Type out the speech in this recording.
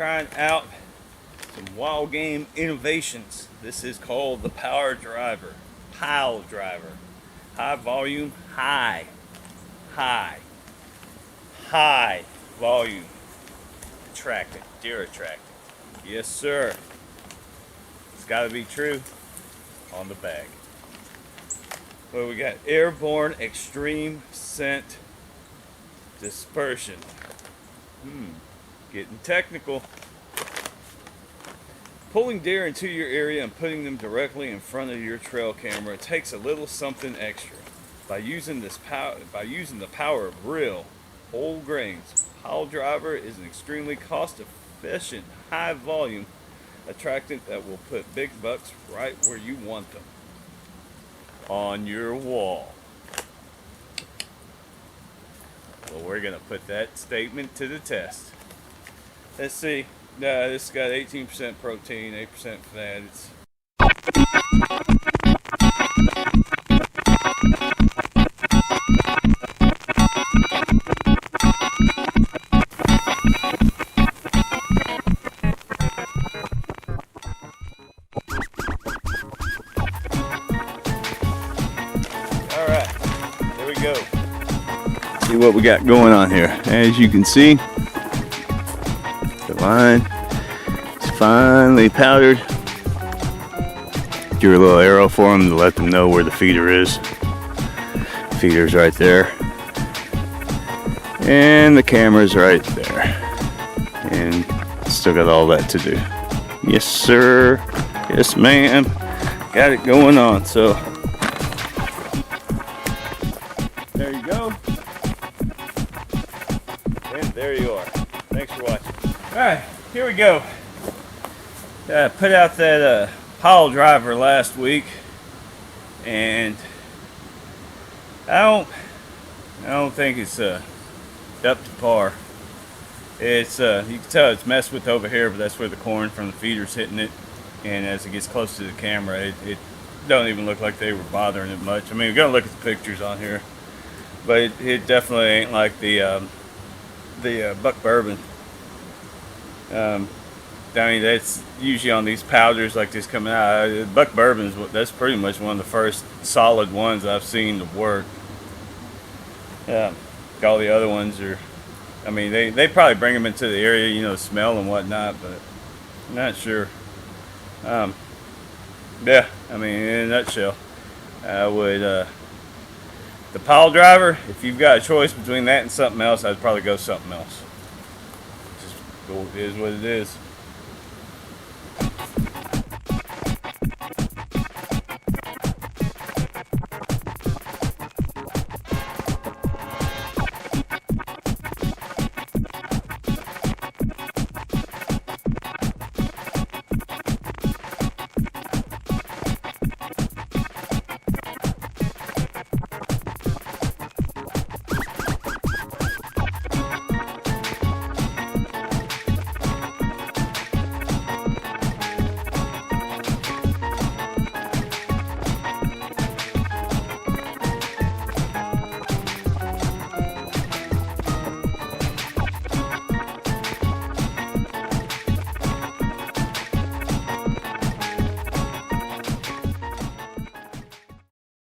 trying out some wild game innovations. This is called the Power Driver, Pile Driver. High volume, high volume attractant, deer attractant. Yes, sir. It's got to be true on the bag. Well, we got airborne extreme scent dispersion. Getting technical. Pulling deer into your area and putting them directly in front of your trail camera takes a little something extra. By using the power of real whole grains, Pile Driver is an extremely cost-efficient, high-volume attractant that will put big bucks right where you want them, on your wall. Well, we're gonna put that statement to the test. Let's see. This has got 18% protein, 8% fat. All right, there we go. See what we got going on here. As you can see, the line is finely powdered. Drew a little arrow for them to let them know where the feeder is. Feeder's right there. And the camera's right there. And still got all that to do. Yes, sir. Yes, ma'am. Got it going on. So there you go. And there you are. Thanks for watching. Alright, here we go. Put out that Pile Driver last week, and I don't think it's up to par. It's you can tell it's messed with over here, but that's where the corn from the feeder's hitting it, and as it gets close to the camera, it don't even look like they were bothering it much. I mean, we're gonna look at the pictures on here, but it definitely ain't like the buck bourbon. I mean, that's usually on these powders like this coming out. Buck bourbon that's pretty much one of the first solid ones I've seen to work. All the other ones are, I mean, they probably bring them into the area, you know, smell and whatnot, but I'm not sure. Yeah, I mean, in a nutshell, I would, the Pile Driver, if you've got a choice between that and something else, I'd probably go something else. Just go, it is what it is.